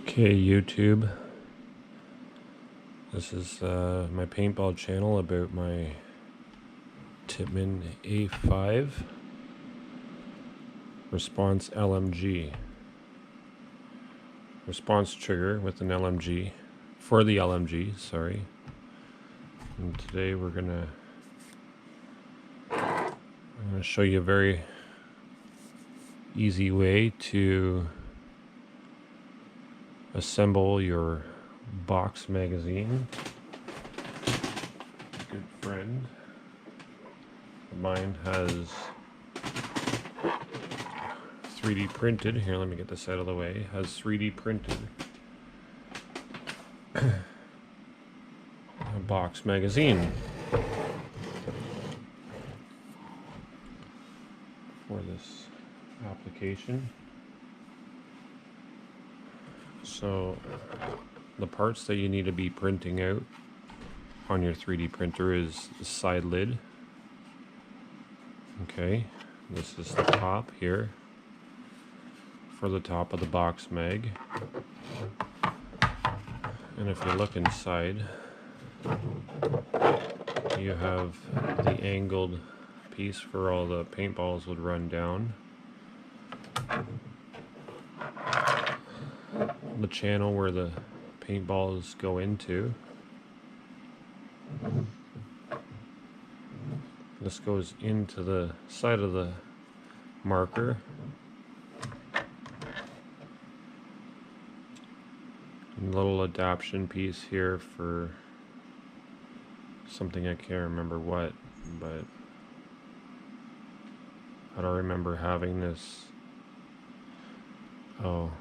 Okay, YouTube. This is my paintball channel about my Ttippmann A5 response LMG. Response trigger with an LMG. For the LMG, sorry. And today I'm gonna show you a very easy way to assemble your box magazine. A good friend of mine has 3D printed. Here, let me get this out of the way. Has 3D printed a box magazine for this application. So the parts that you need to be printing out on your 3D printer is the side lid. Okay, this is the top here for the top of the box mag. And if you look inside, you have the angled piece for all the paintballs would run down. The channel where the paintballs go into. This goes into the side of the marker. And a little adaptation piece here for something I can't remember what, but I don't remember having this. Oh,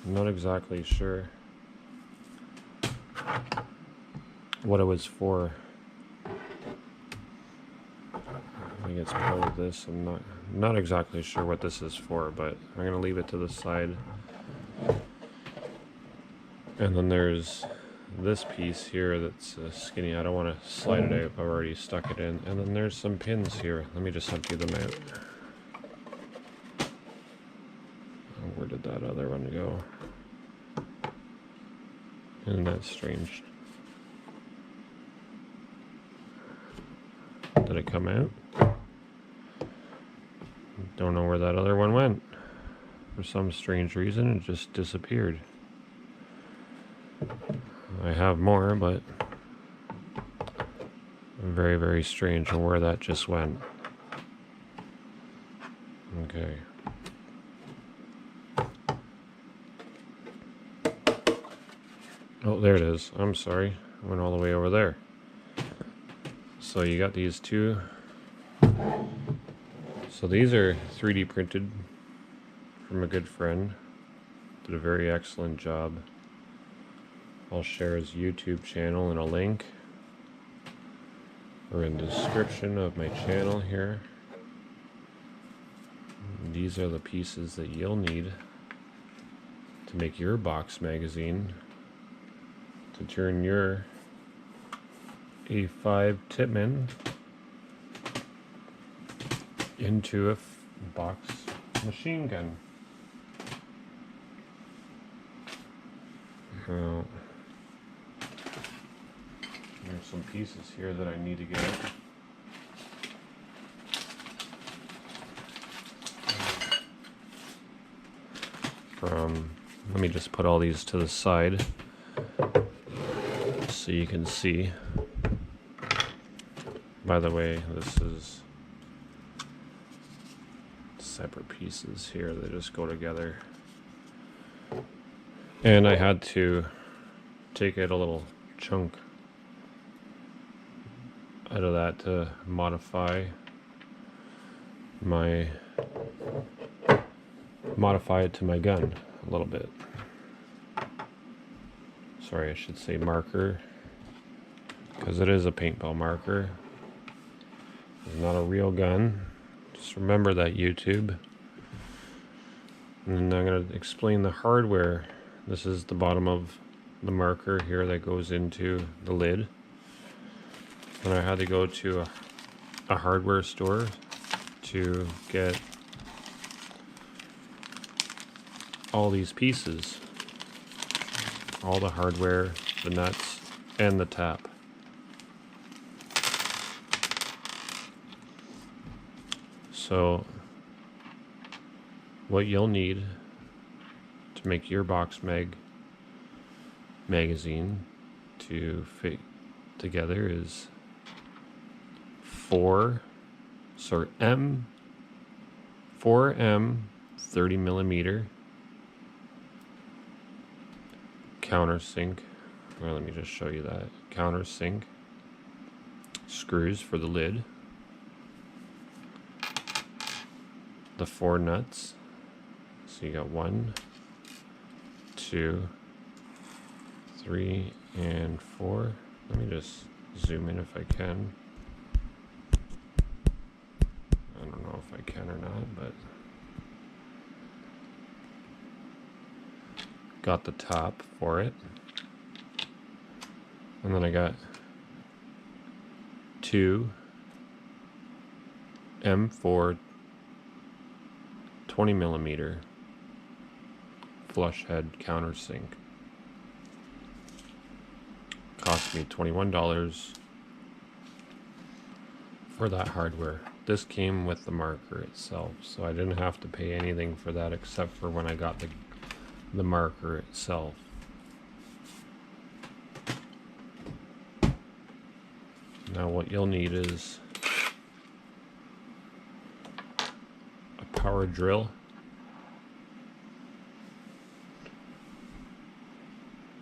I'm not exactly sure what it was for. I think it's part of this. I'm not exactly sure what this is for, but I'm gonna leave it to the side. And then there's this piece here that's skinny. I don't want to slide it out. I've already stuck it in. And then there's some pins here. Let me just empty them out. Oh, where did that other one go? Isn't that strange? Did it come out? Don't know where that other one went. For some strange reason, it just disappeared. I have more, but very, very strange on where that just went. Okay. Oh, there it is. I'm sorry. I went all the way over there. So you got these two. So these are 3D printed from a good friend. Did a very excellent job. I'll share his YouTube channel in a link or in the description of my channel here. And these are the pieces that you'll need to make your box magazine to turn your A5 Ttippmann into a box machine gun. Now, there's some pieces here that I need to get. Let me just put all these to the side so you can see. By the way, this is separate pieces here, they just go together. And I had to take out a little chunk out of that to modify it to my gun a little bit. Sorry, I should say marker, because it is a paintball marker. It's not a real gun. Just remember that, YouTube. And I'm going to explain the hardware. This is the bottom of the marker here that goes into the lid. And I had to go to a hardware store to get all these pieces. all the hardware, the nuts, and the tap. So what you'll need to make your box magazine to fit together is 4M 30 millimeter countersink. Well, let me just show you that. Countersink screws for the lid. The 4 nuts. So you got 1, 2, 3, and 4. Let me just zoom in if I can. I don't know if I can or not, but got the top for it. And then I got 2 M4 20 millimeter flush head countersink. Cost me $21 for that hardware. This came with the marker itself, so I didn't have to pay anything for that except for when I got the marker itself. Now what you'll need is a power drill.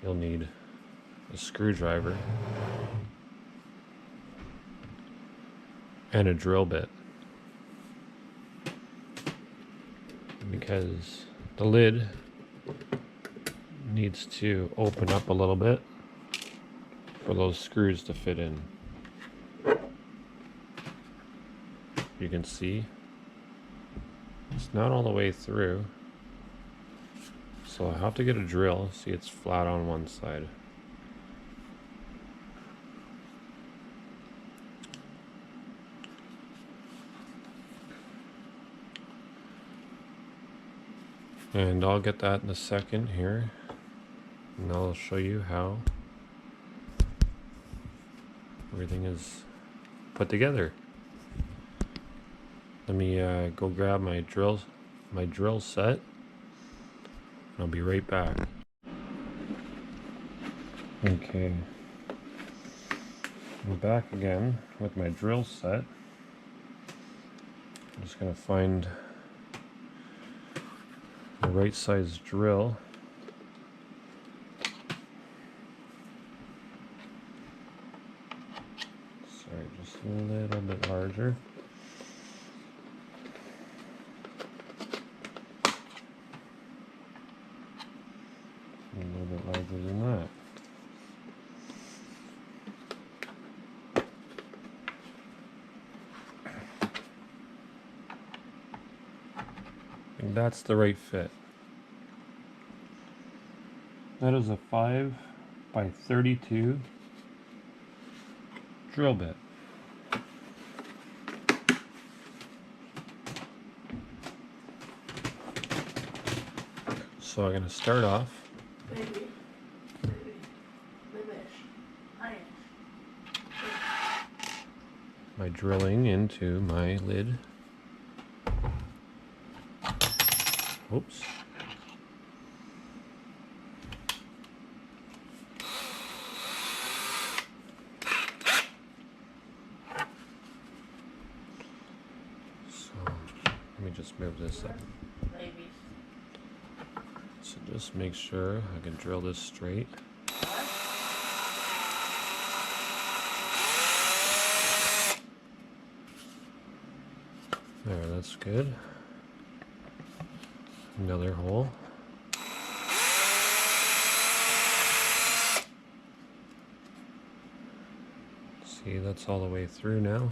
You'll need a screwdriver and a drill bit, because the lid needs to open up a little bit for those screws to fit in. You can see it's not all the way through, so I have to get a drill. See, it's flat on one side. And I'll get that in a second here, and I'll show you how everything is put together. Let me go grab my drill set. I'll be right back. Okay, I'm back again with my drill set. I'm just gonna find the right size drill. Sorry, just a little bit larger. A little bit larger than that. And that's the right fit. That is a 5x32 drill bit. So I'm going to start off by drilling into my lid. Oops. So let me just move this up. So just make sure I can drill this straight. There, that's good. Another hole. See, that's all the way through now.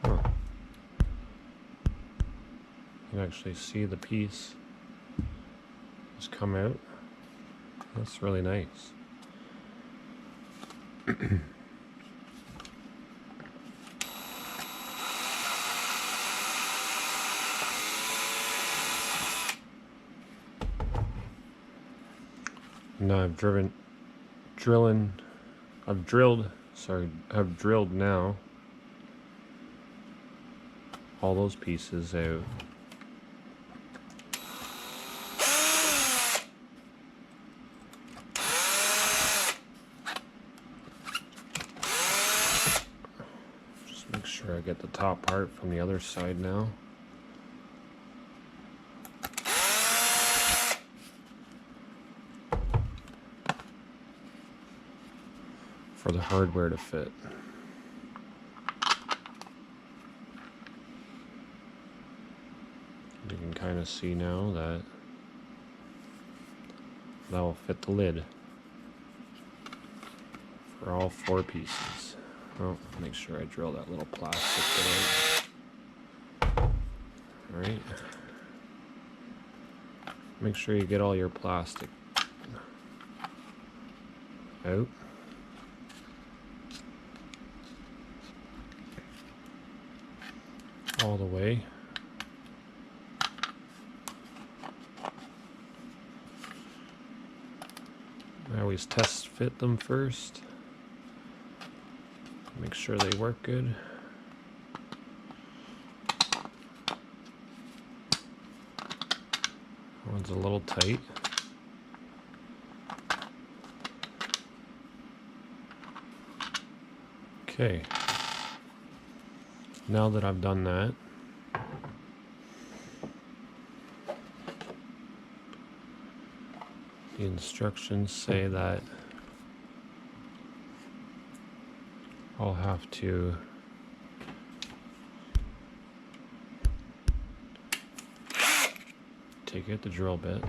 Huh. You can actually see the piece just come out. That's really nice. Now I've drilled now all those pieces out. Just make sure I get the top part from the other side now. For the hardware to fit. You can kind of see now that will fit the lid for all 4 pieces. Oh, make sure I drill that little plastic bit out. Alright. Make sure you get all your plastic out. All the way. I always test fit them first. Make sure they work good. That one's a little tight. Okay. Now that I've done that, the instructions say that I'll have to take out the drill bit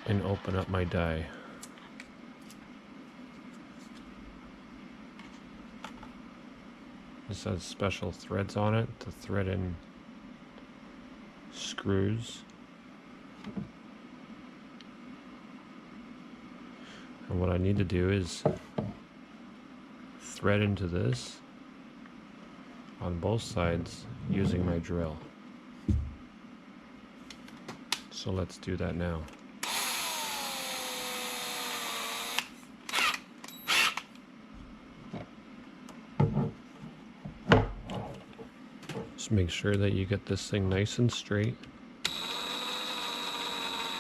and open up my die. This has special threads on it to thread in screws. And what I need to do is thread into this on both sides using my drill. So let's do that now. Just make sure that you get this thing nice and straight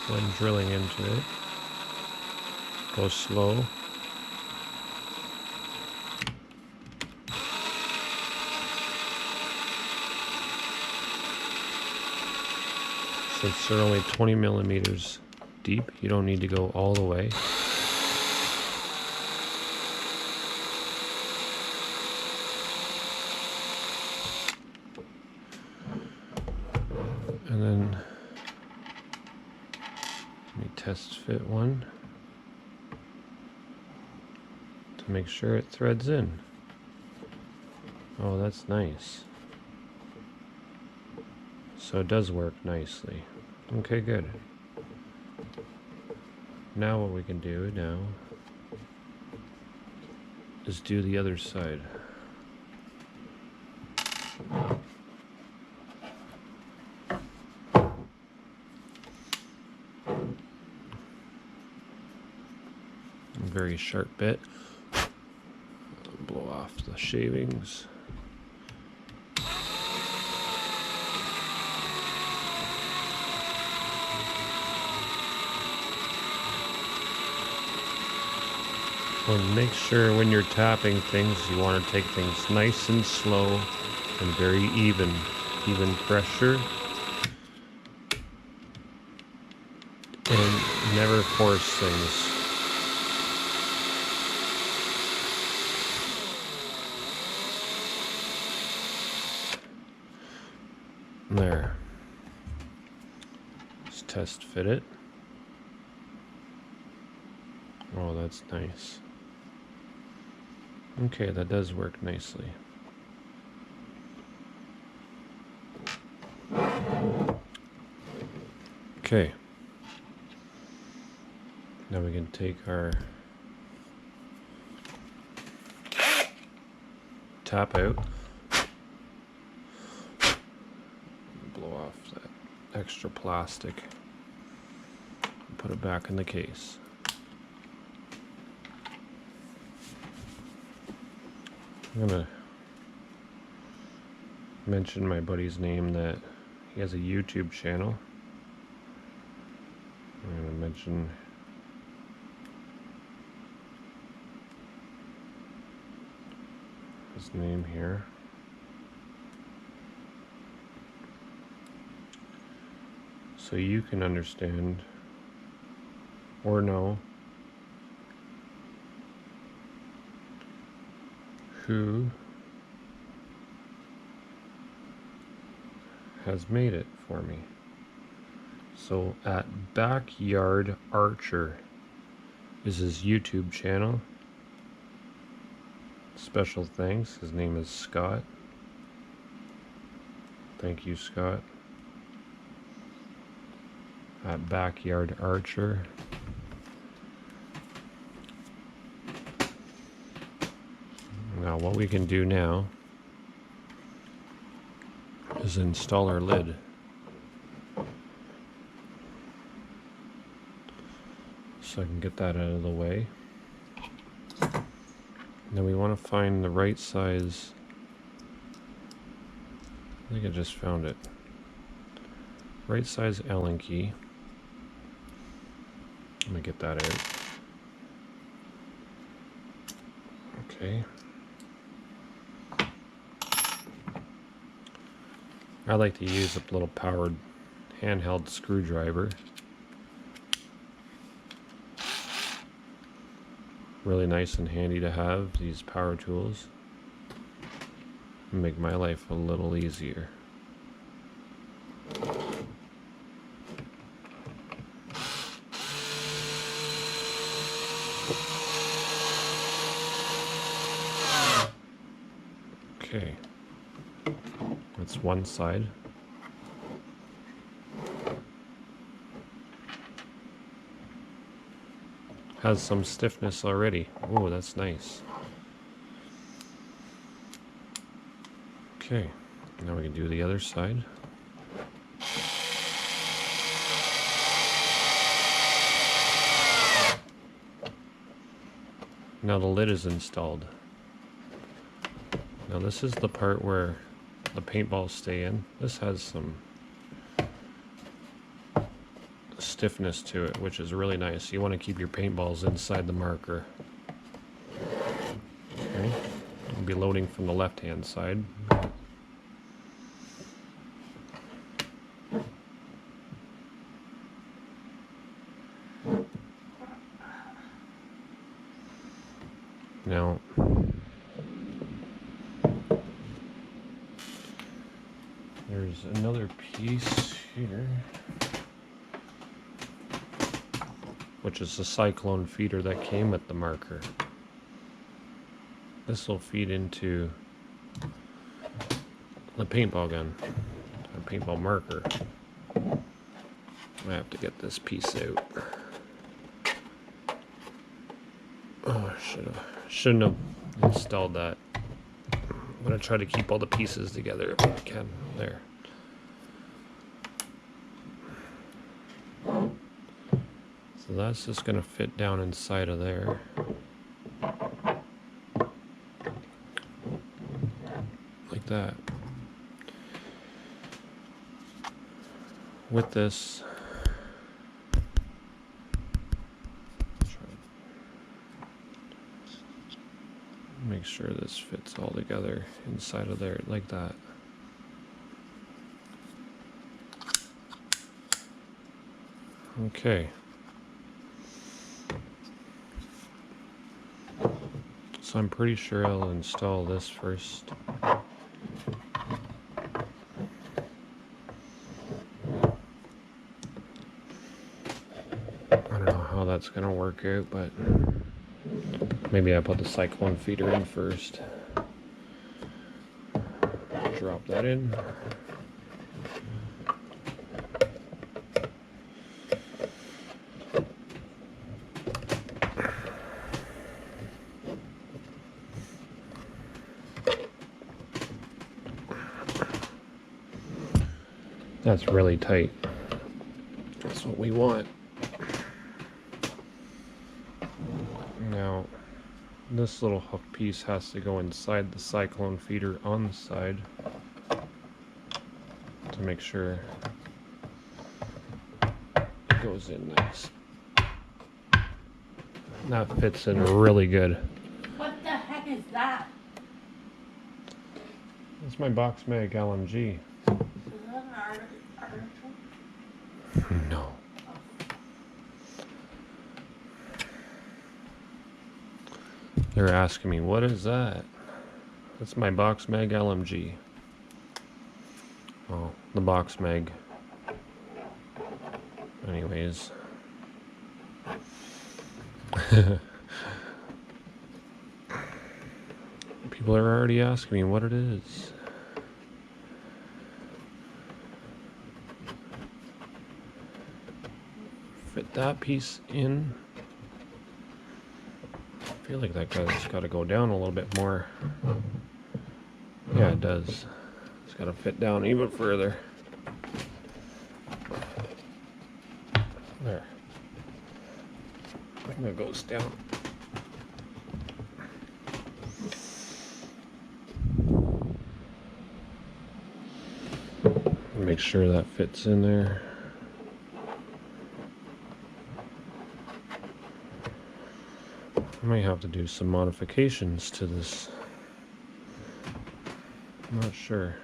when drilling into it. Go slow. Since they're only 20 millimeters deep, you don't need to go all the way. And then let me test fit one to make sure it threads in. Oh, that's nice. So it does work nicely. Okay, good. Now what we can do now is do the other side. A very sharp bit. Blow off the shavings. And make sure when you're tapping things, you want to take things nice and slow and very even pressure. And never force things. There. Just test fit it. Oh, that's nice. Okay, that does work nicely. Okay. Now we can take our tap out. Blow off that extra plastic. put it back in the case. I'm gonna mention my buddy's name that he has a YouTube channel. I'm gonna mention his name here. So you can understand or know who has made it for me. So at Backyard Archer is his YouTube channel. Special thanks. His name is Scott. Thank you, Scott. At Backyard Archer. Now what we can do now is install our lid. So I can get that out of the way. Now we want to find the right size. I think I just found it. Right size Allen key. Let me get that out. Okay. I like to use a little powered handheld screwdriver. Really nice and handy to have these power tools. Make my life a little easier. Okay, that's one side. Has some stiffness already. Oh, that's nice. Okay, now we can do the other side. Now the lid is installed. Now this is the part where the paintballs stay in. This has some stiffness to it, which is really nice. You want to keep your paintballs inside the marker. Okay, I'll be loading from the left-hand side. Now, there's another piece here, which is the cyclone feeder that came with the marker. This will feed into the paintball gun, a paintball marker. I have to get this piece out. Oh, shouldn't have installed that. I'm gonna try to keep all the pieces together if I can. There. So that's just gonna fit down inside of there. Like that. With this, make sure this fits all together inside of there like that. Okay. So I'm pretty sure I'll install this first. I don't know how that's gonna work out, but maybe I put the cyclone feeder in first. Drop that in. That's really tight. That's what we want. This little hook piece has to go inside the cyclone feeder on the side to make sure it goes in nice. That fits in really good. What the heck is that? It's my box mag LMG. Is that an article? No. They're asking me, what is that? That's my box mag LMG. Oh, the box mag. Anyways. People are already asking me what it is. Fit that piece in. I feel like that guy's got to go down a little bit more. Yeah, it does. It's got to fit down even further. There. I think that goes down. Make sure that fits in there. I might have to do some modifications to this. I'm not sure.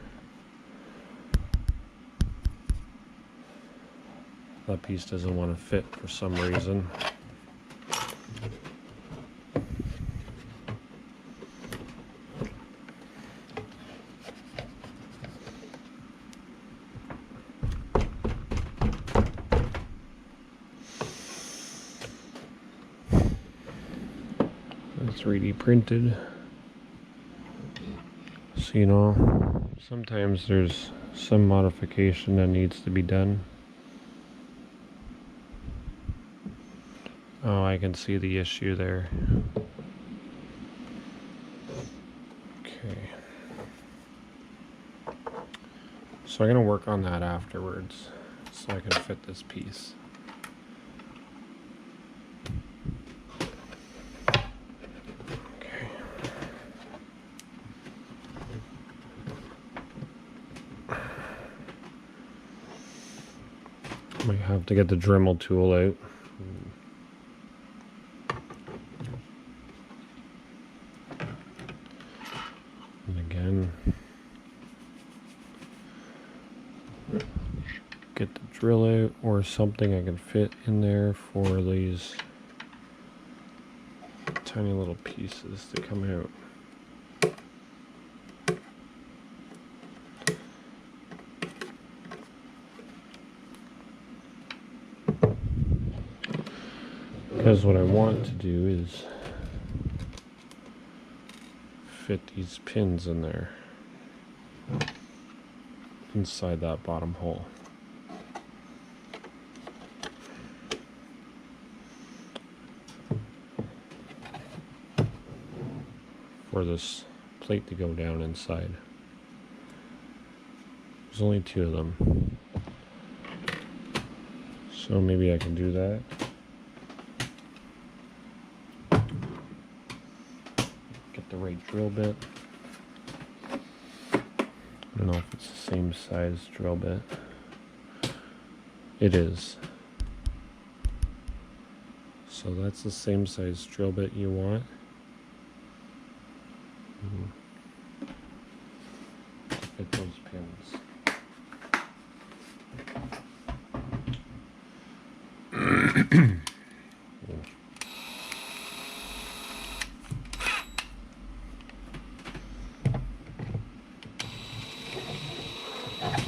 That piece doesn't want to fit for some reason. It's 3D printed. So, you know, sometimes there's some modification that needs to be done. Oh, I can see the issue there. Okay. So I'm going to work on that afterwards so I can fit this piece. Okay. Might have to get the Dremel tool out. And again, get the drill out or something I can fit in there for these tiny little pieces to come out. Because what I want to do is fit these pins in there inside that bottom hole. For this plate to go down inside. There's only 2 of them. So maybe I can do that. Get the right drill bit. I don't know if it's the same size drill bit. It is. So that's the same size drill bit you want. Fit those pins.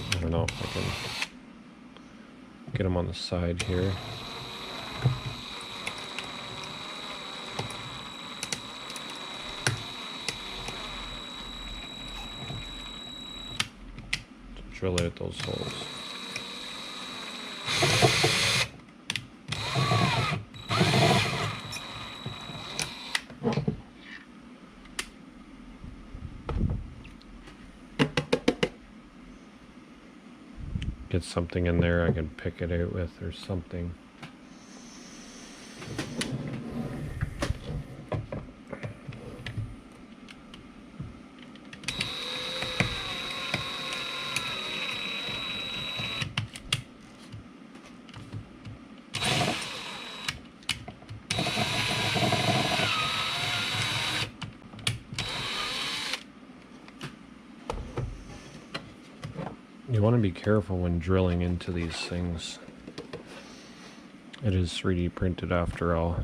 I don't know if I can get them on the side here. Drill out those holes. Get something in there I can pick it out with or something. You want to be careful when drilling into these things. It is 3D printed after all.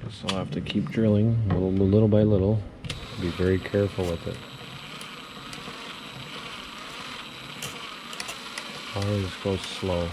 Guess I'll have to keep drilling little by little. Be very careful with it. Always go slow.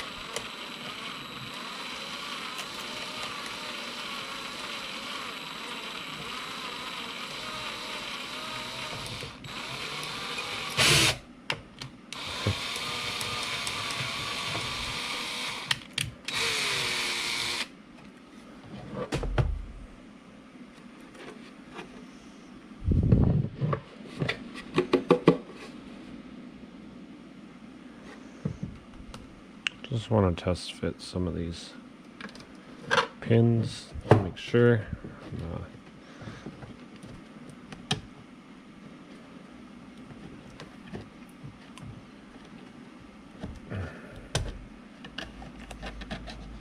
Just want to test fit some of these pins to make sure.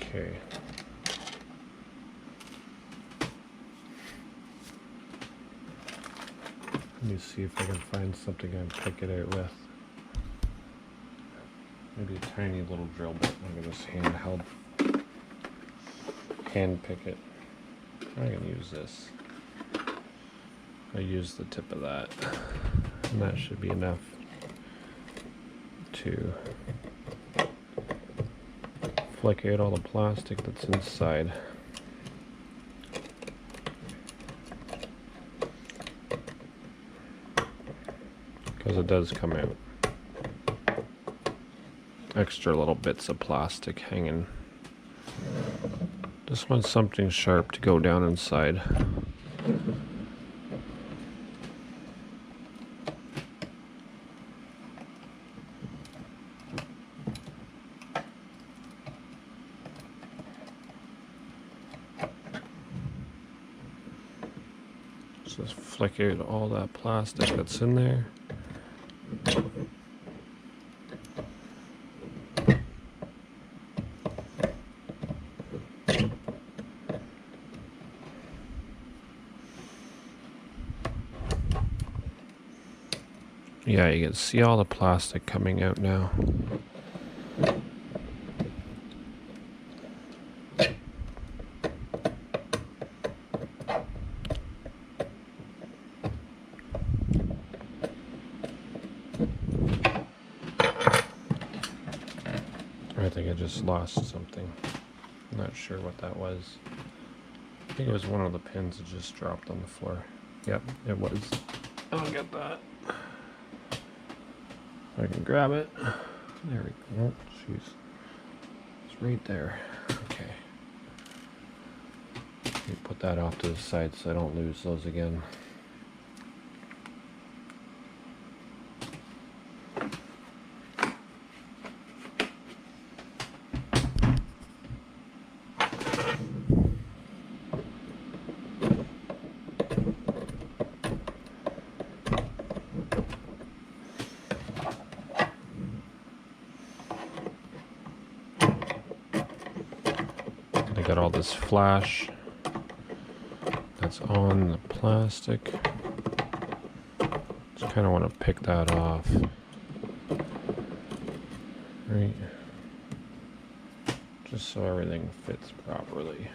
Okay. Let me see if I can find something I can pick it out with. Maybe a tiny little drill bit. I'm gonna just hand pick it. I'm gonna use this. I use the tip of that, and that should be enough to flick out all the plastic that's inside. Because it does come out. Extra little bits of plastic hanging. Just want something sharp to go down inside. Just flick out all that plastic that's in there. Yeah, you can see all the plastic coming out now. I think I just lost something. I'm not sure what that was. I think it was one of the pins that just dropped on the floor. Yep, it was. I'll get that. I can grab it. There we go. Oh, jeez. It's right there. Okay. Let me put that off to the side so I don't lose those again. I got all this flash that's on the plastic. Just kind of want to pick that off. Right. Just so everything fits properly.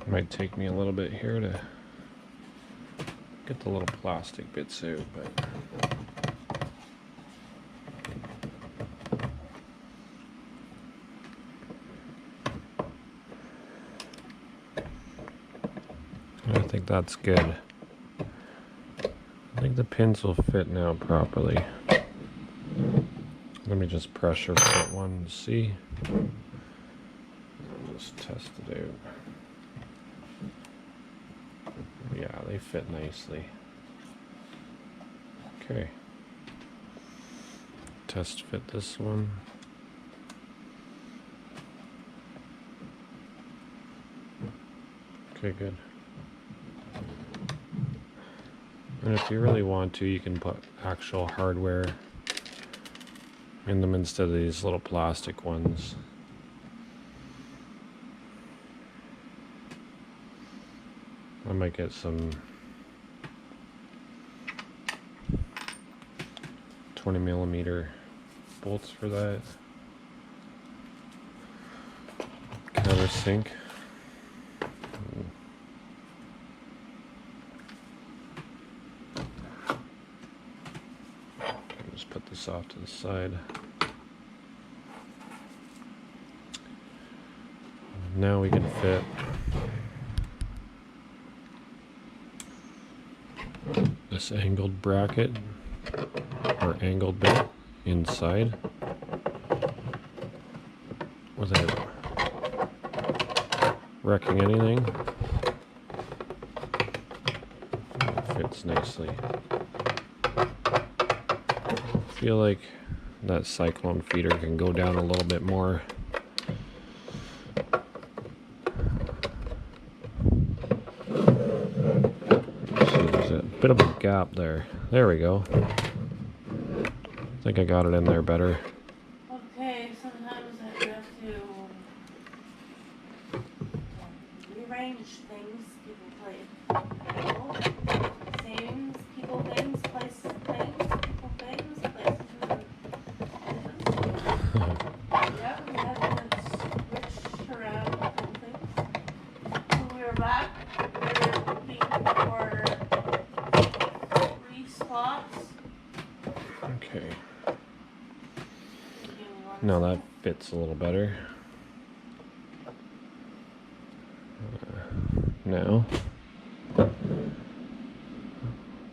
Might take me a little bit here to get the little plastic bits out, but I think that's good. I think the pins will fit now properly. Let me just pressure fit one and see. Just test it out. Yeah, they fit nicely. Okay. Test fit this one. Okay, good. And if you really want to, you can put actual hardware in them instead of these little plastic ones. I might get some 20mm bolts for that. Countersink. Just put this off to the side. Now we can fit this angled bracket or angled bit inside without wrecking anything. It fits nicely. I feel like that cyclone feeder can go down a little bit more. There's a bit of a gap there. There we go. I think I got it in there better. Okay, sometimes I have to rearrange things. People play paintball. Things, people things, places things, people things, places yeah, we had to switch around different things. When we were back, we were looking for 3 spots. Okay. Now that fits a little better. Now,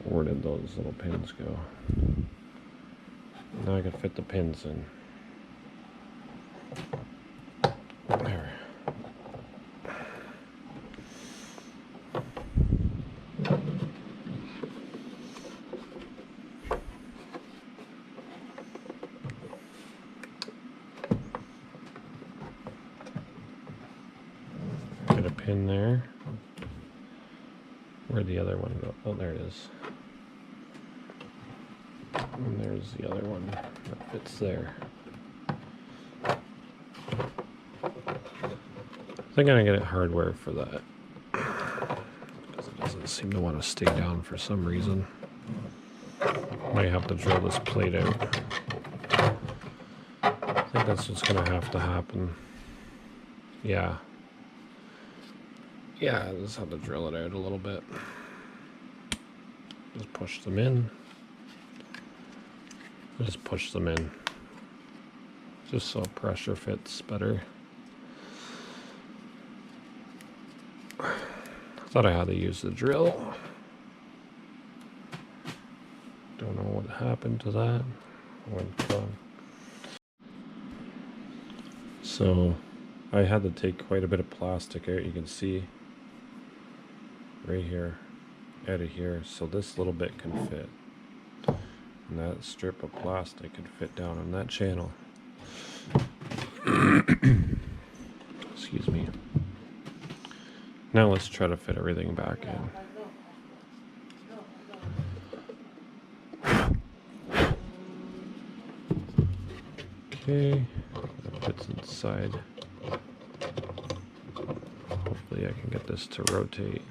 where did those little pins go? Now I can fit the pins in. There. Get a pin there. Where'd the other one go? Oh, there it is. And there's the other one that fits there. I think I'm gonna get it hardware for that. Because it doesn't seem to want to stay down for some reason. Might have to drill this plate out. I think that's what's gonna have to happen. Yeah. Yeah, I just have to drill it out a little bit. Just push them in. Just push them in. Just so pressure fits better. I thought I had to use the drill. Don't know what happened to that. So I had to take quite a bit of plastic out. You can see right here, out of here. So this little bit can fit. And that strip of plastic could fit down on that channel. Excuse me. Now let's try to fit everything back in. Okay, that fits inside. Hopefully I can get this to rotate.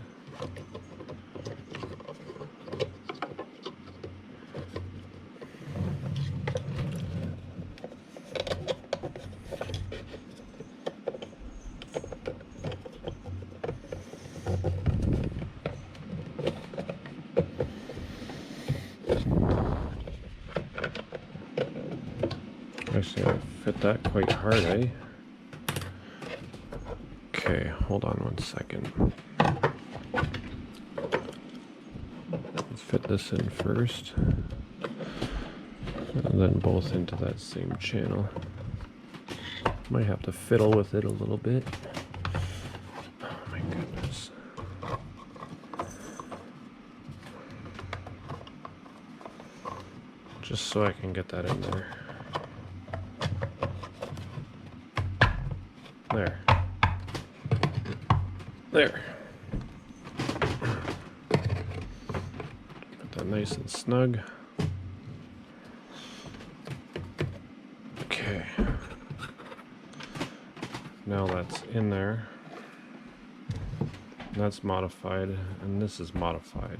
Actually, I fit that quite hard, eh? Okay, hold on 1 second. Let's fit this in first. And then both into that same channel. Might have to fiddle with it a little bit. Oh my goodness. Just so I can get that in there. There. There. Get that nice and snug. Okay. Now that's in there. That's modified, and this is modified.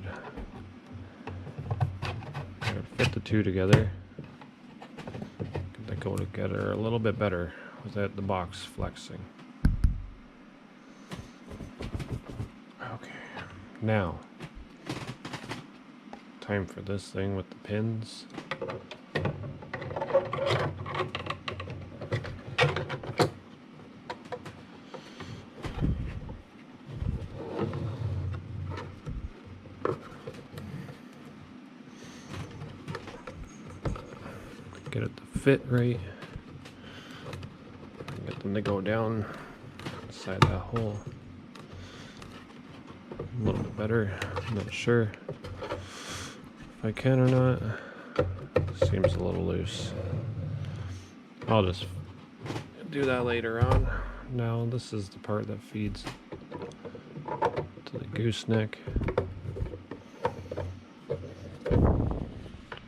I'm gonna fit the two together. They go together a little bit better without the box flexing. Okay, now time for this thing with the pins. Get it to fit right. Get them to go down inside that hole a little bit better. I'm not sure if I can or not. Seems a little loose. I'll just do that later on. Now this is the part that feeds to the gooseneck.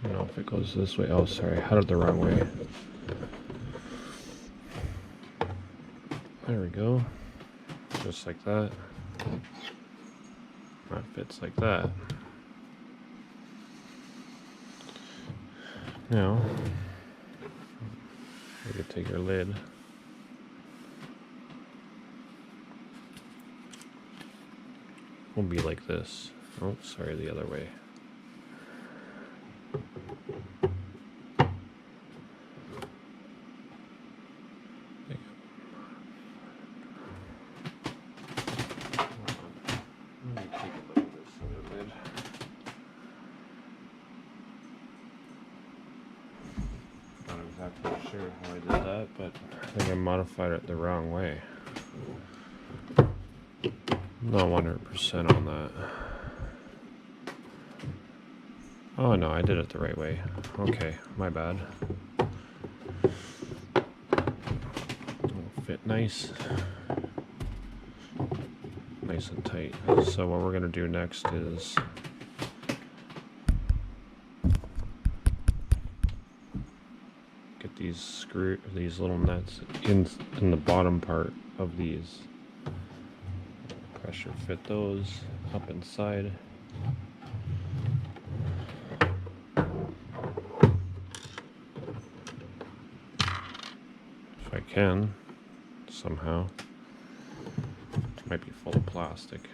I don't know if it goes this way. Oh, sorry, I had it the wrong way. There we go. Just like that. That fits like that. Now, we could take our lid. Will be like this. Oh, sorry, the other way. Not exactly sure how I did that, but I think I modified it the wrong way. Not 100% on that. Oh no, I did it the right way. Okay, my bad. It'll fit nice. Nice and tight. So what we're gonna do next is get these little nuts in the bottom part of these. Pressure fit those up inside. If I can, somehow. It might be full of plastic.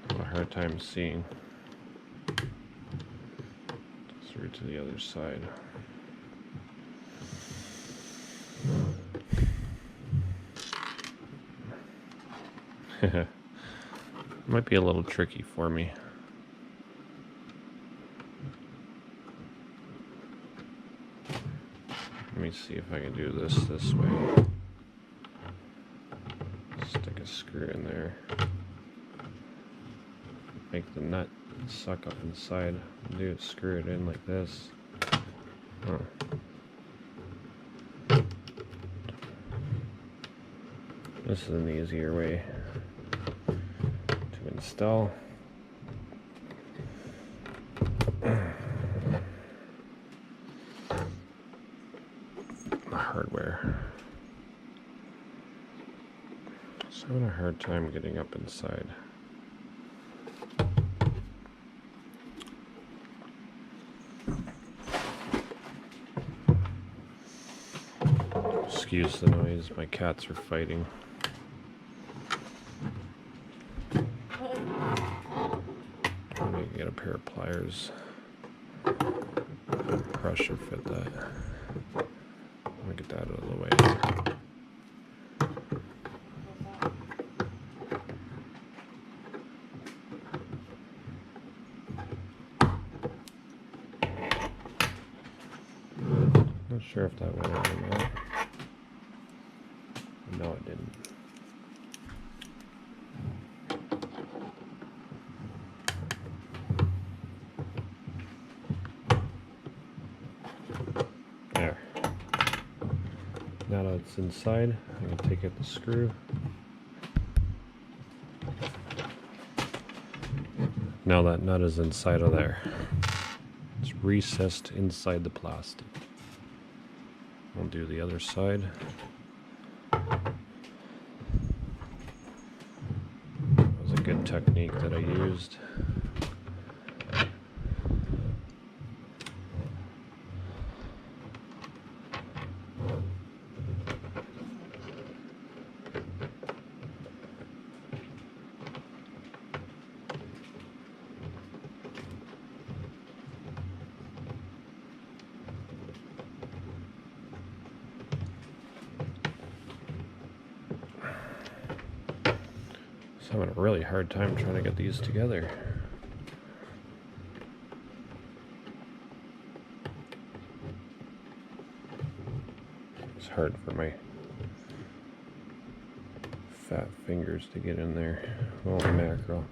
I have a hard time seeing through to the other side. Might be a little tricky for me. Let me see if I can do this way. Stick a screw in there. Make the nut suck up inside. Screw it in like this. This is an easier way to install. The hardware. So I'm having a hard time getting up inside. Excuse the noise, my cats are fighting. I'm gonna get a pair of pliers. Pressure fit that. Let me get that out of the way. sure if that went in or not. No, it didn't. There. Now that it's inside, I'm going to take out the screw. Now that nut is inside of there. It's recessed inside the plastic. I'll do the other side. That was a good technique that I used. I'm having a really hard time trying to get these together. It's hard for my fat fingers to get in there. Oh, mackerel.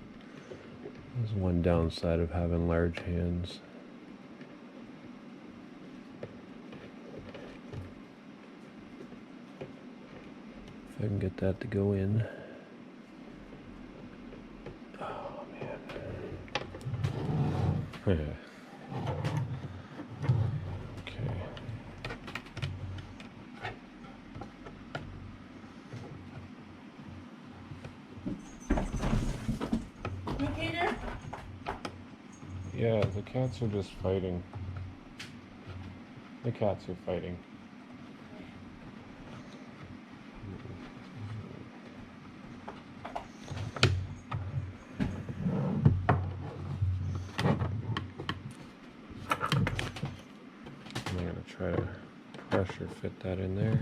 There's one downside of having large hands. If I can get that to go in. Yeah. Okay. You okay there? Yeah, the cats are just fighting. The cats are fighting. I'm going to try to pressure fit that in there.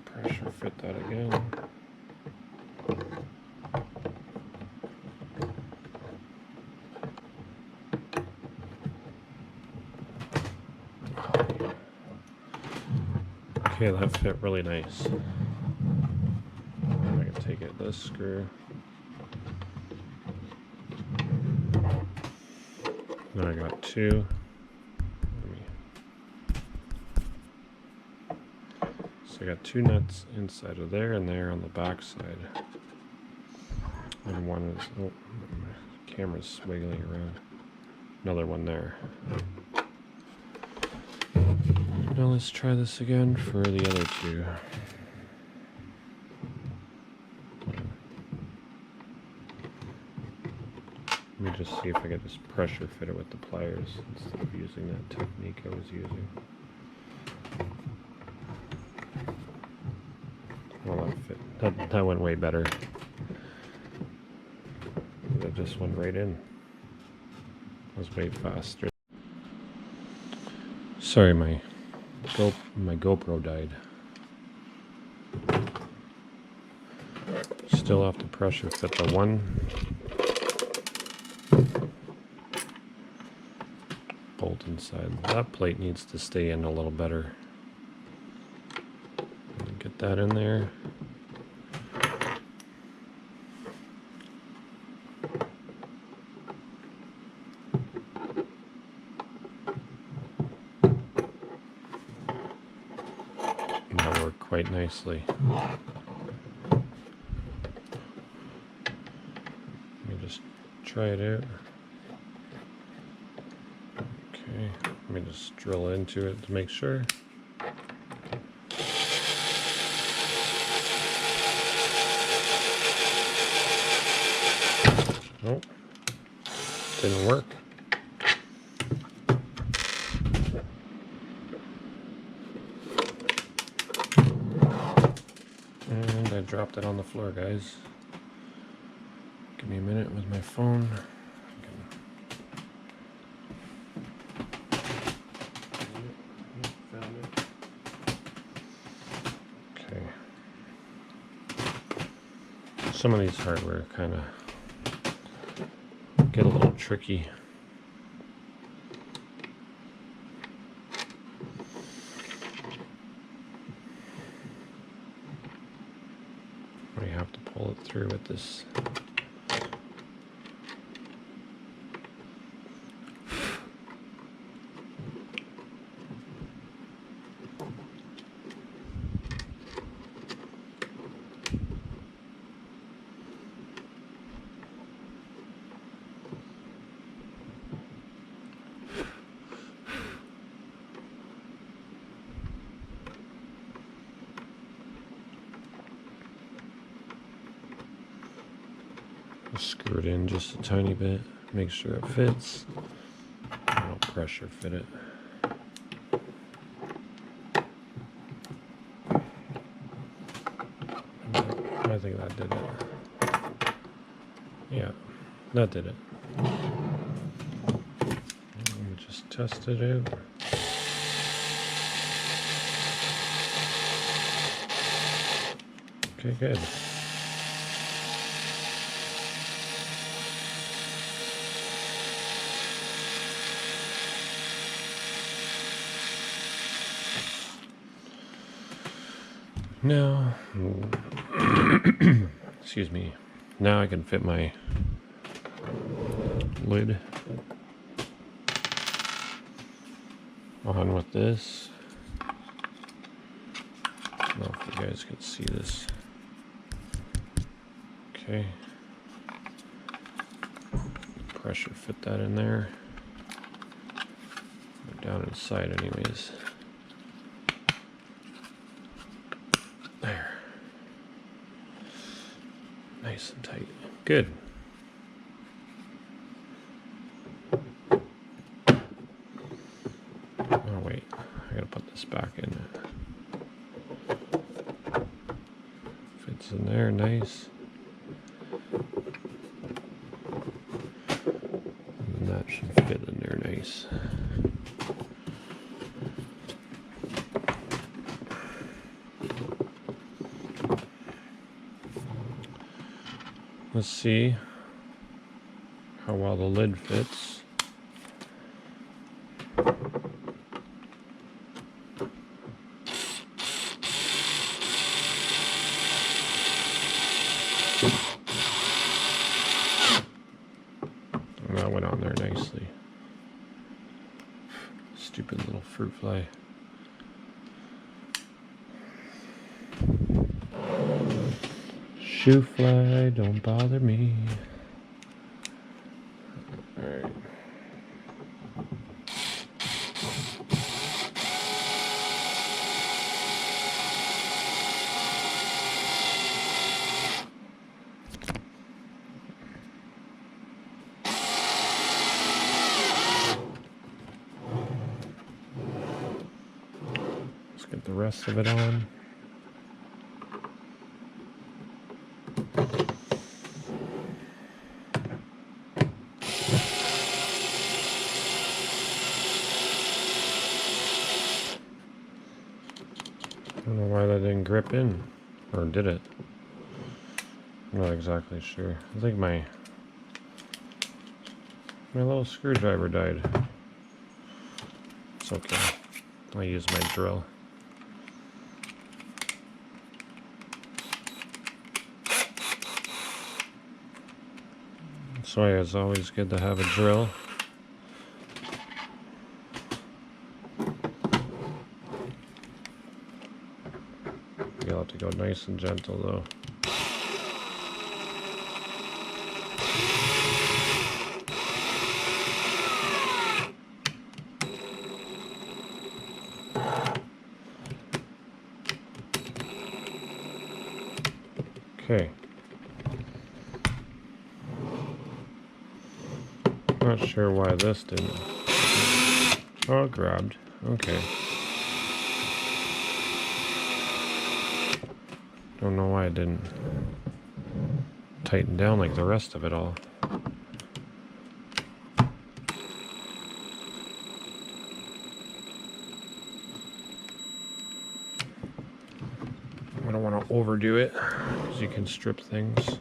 Pressure fit that again. Okay, that fit really nice. I can take it this screw. Then I got two. So I got two nuts inside of there and there on the back side. And one is, oh, my camera's wiggling around. Another one there. Now let's try this again for the other two. Let me just see if I can just pressure fit it with the pliers instead of using that technique I was using. Well, that fit. That went way better. That just went right in. That was way faster. Sorry, my GoPro died. Still have to pressure fit the one bolt inside. That plate needs to stay in a little better. Get that in there. That worked quite nicely. Let me just try it out. Okay, let me just drill into it to make sure. Nope, didn't work. And I dropped it on the floor, guys. Give me a minute with my phone. Okay. Some of these hardware kind of get a little tricky. I have to pull it through with this. Screw it in just a tiny bit, make sure it fits. I don't pressure fit it. I think that did it. Yeah, that did it. Let me just test it out. Okay, good. Now, excuse me, now I can fit my lid on with this. I don't know if you guys can see this. Okay. Pressure fit that in there. Down inside anyways. There. Nice and tight. Good. Oh wait, I gotta put this back in. Fits in there, nice. And that should fit in there nice. Let's see how well the lid fits. And that went on there nicely. Stupid little fruit fly. Shoe fly, don't bother me. Alright. Let's get the rest of it on. I don't know why that didn't grip in, or did it? I'm not exactly sure. I think my little screwdriver died. It's okay. I'll use my drill. That's why it's always good to have a drill. You'll have to go nice and gentle though. Okay. Not sure why this didn't. Oh, it grabbed. Okay. Don't know why it didn't tighten down like the rest of it all. I don't want to overdo it, because you can strip things.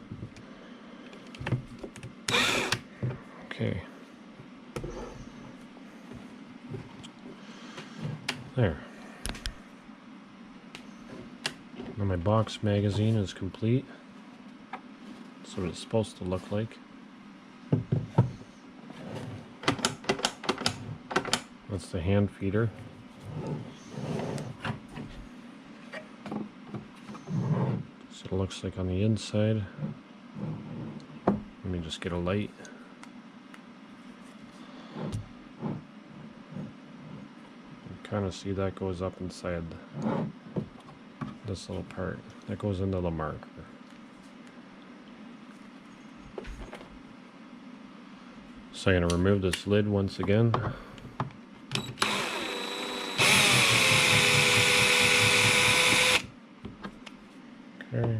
There. Now my box magazine is complete. That's what it's supposed to look like. That's the hand feeder. So it looks like on the inside. Let me just get a light. Kind of see that goes up inside this little part. That goes into the marker. So I'm going to remove this lid once again. Okay.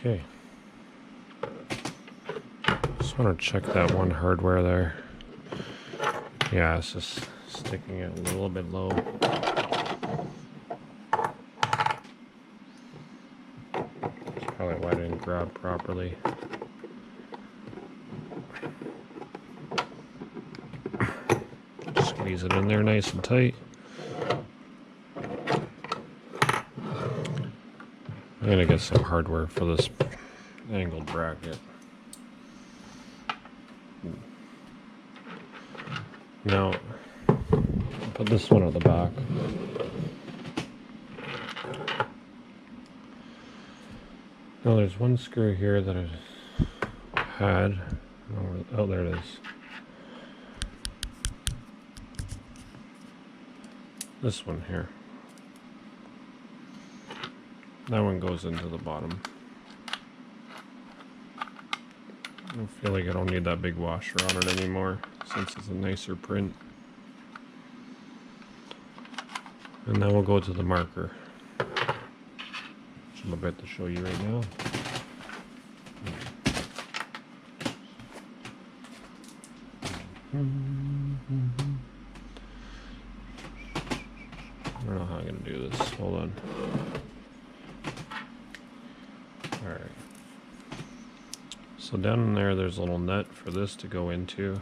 Okay. Just want to check that one hardware there. Yeah, it's just sticking it a little bit low. That's probably why I didn't grab properly. Squeeze it in there nice and tight. I'm gonna get some hardware for this angled bracket. Now, put this one at the back. Now there's one screw here that I had. Oh, there it is. This one here. That one goes into the bottom. I feel like I don't need that big washer on it anymore since it's a nicer print. And then we'll go to the marker, which I'm about to show you right now. I don't know how I'm going to do this. Hold on. Alright. So down in there, there's a little nut for this to go into.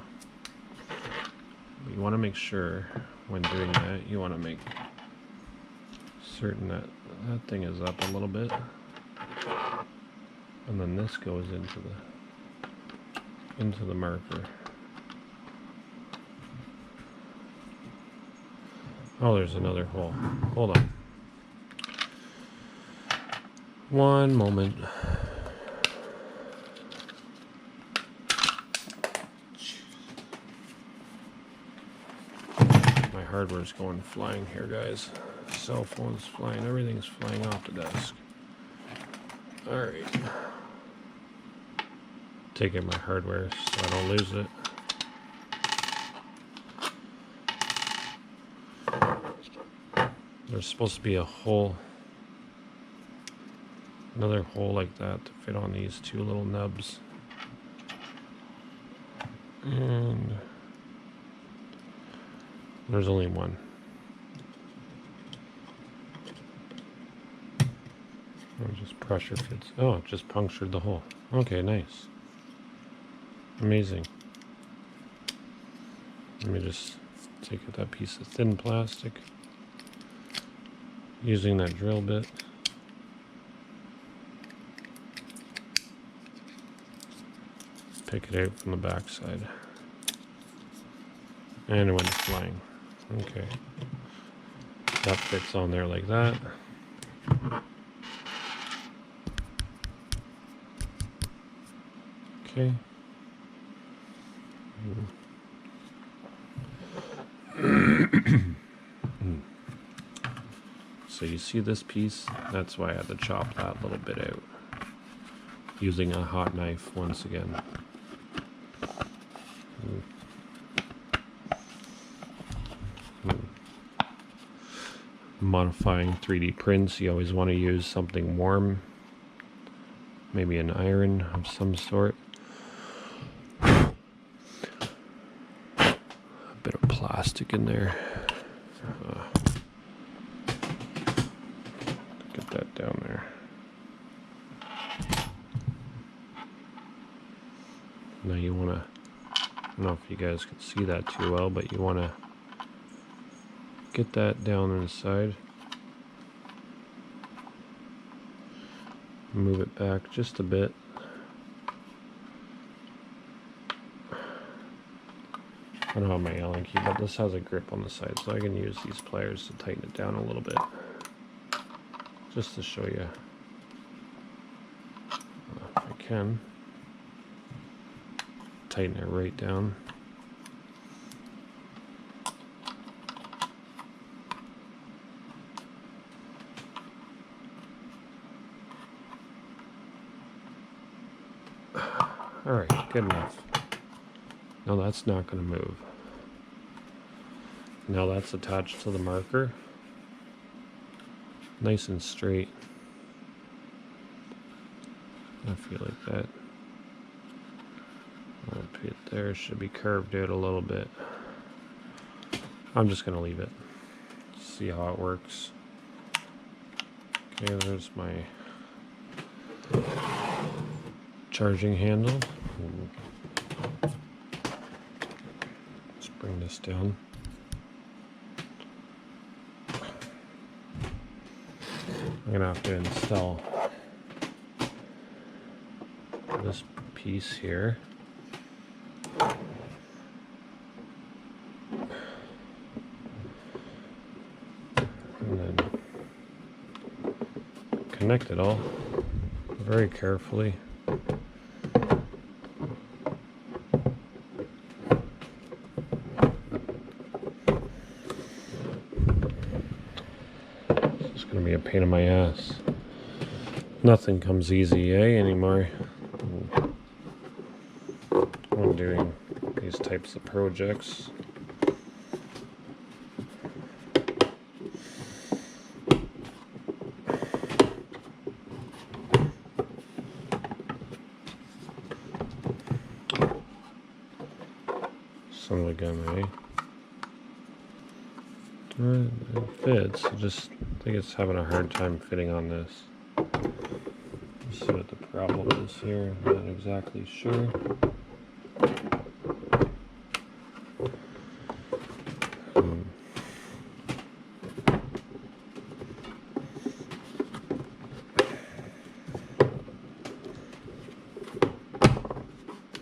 You want to make sure when doing that, you want to make certain that that thing is up a little bit. And then this goes into the marker. Oh, there's another hole. Hold on. One moment. My hardware's going flying here, guys. Cell phone's flying. Everything's flying off the desk. Alright. Taking my hardware so I don't lose it. There's supposed to be a hole, another hole like that to fit on these two little nubs. And there's only one. Oh, just pressure fits. Oh, it just punctured the hole. Okay, nice. Amazing. Let me just take out that piece of thin plastic. Using that drill bit. Pick it out from the back side. And it went flying. Okay. That fits on there like that. Okay. So you see this piece? That's why I had to chop that little bit out. Using a hot knife once again. Modifying 3D prints, you always want to use something warm maybe an iron of some sort. A bit of plastic in there. Get that down there. Now you want to, I don't know if you guys can see that too well, but you want to get that down inside. Move it back just a bit. I don't have my Allen key, but this has a grip on the side, so I can use these pliers to tighten it down a little bit. Just to show you. If I can. Tighten it right down. Alright, good enough. Now that's not going to move. Now that's attached to the marker. Nice and straight. I feel like that. Up it there should be curved out a little bit. I'm just going to leave it. See how it works. Okay, there's my charging handle. Let's bring this down. I'm gonna have to install this piece here. And then connect it all very carefully. Be a pain in my ass. Nothing comes easy, anymore. When doing these types of projects. Son of a gun, eh? It fits. I just think it's having a hard time fitting on this. Let's see what the problem is here. I'm not exactly sure.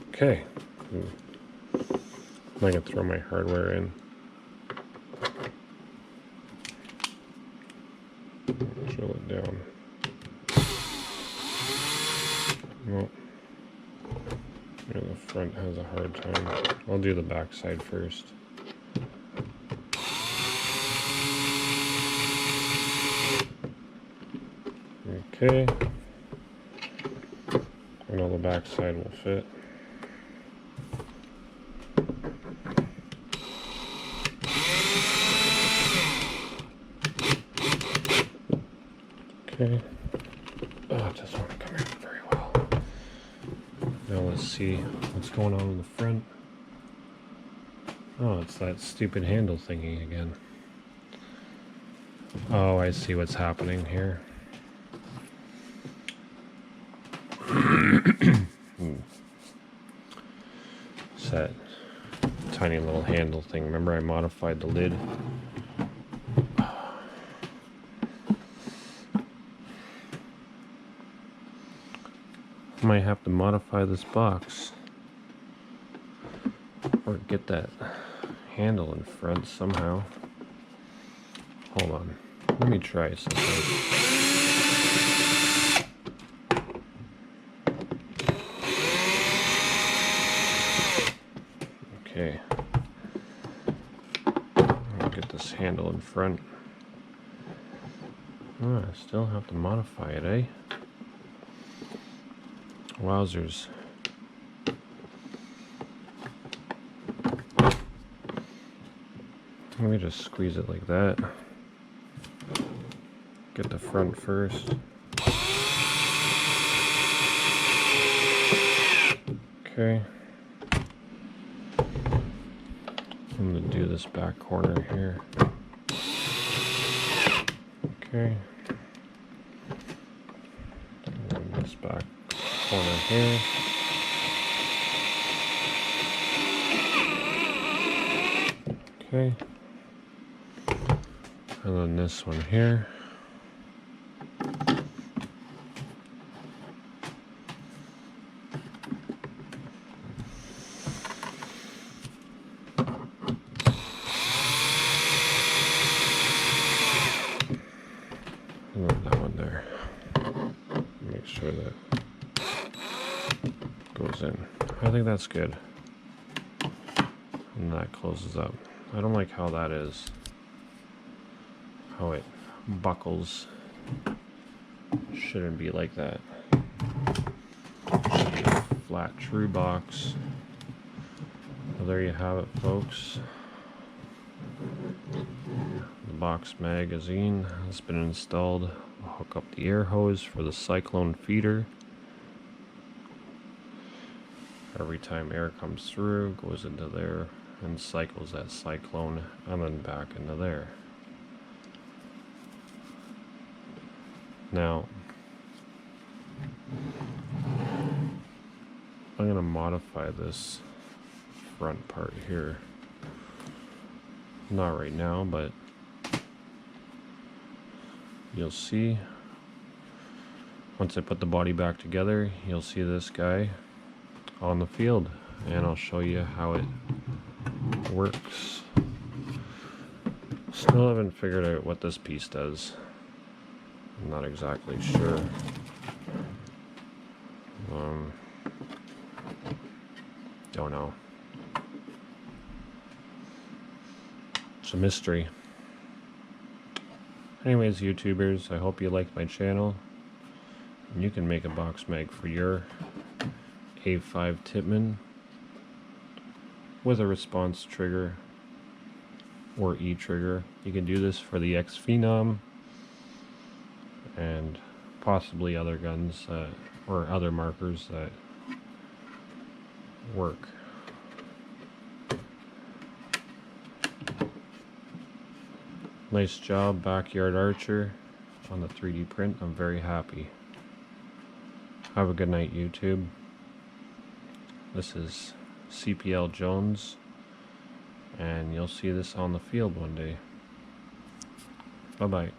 Okay. I'm gonna throw my hardware in. Drill it down. Well, yeah, the front has a hard time. I'll do the back side first. Okay. I know the back side will fit. Okay. Oh, it doesn't want to come out very well. Now let's see what's going on in the front. Oh, it's that stupid handle thingy again. Oh, I see what's happening here. It's that tiny little handle thing. Remember I modified the lid? Might have to modify this box or get that handle in front somehow. Hold on, let me try something. Okay, I'll get this handle in front. Oh, I still have to modify it, eh? Wowzers. Let me just squeeze it like that. Get the front first. Okay. I'm gonna do this back corner here. Okay. And this back corner here. Okay. And then this one here. And then that one there. Make sure that goes in. I think that's good. And that closes up. I don't like how that is. How it buckles. Shouldn't be like that. Should be a flat true box. Well, there you have it, folks. The box magazine has been installed. I'll hook up the air hose for the cyclone feeder. Every time air comes through, goes into there and cycles that cyclone and then back into there. Now, I'm going to modify this front part here. Not right now, but you'll see once I put the body back together, you'll see this guy on the field, and I'll show you how it works. Still haven't figured out what this piece does. I'm not exactly sure. Don't know. It's a mystery. Anyways, YouTubers, I hope you liked my channel. And you can make a box mag for your A5 Ttippmann with a response trigger or E-trigger. You can do this for the X Phenom and possibly other guns or other markers that work. Nice job, Backyard Archer, on the 3D print. I'm very happy. Have a good night, YouTube. This is CPL Jones, and you'll see this on the field one day. Bye-bye.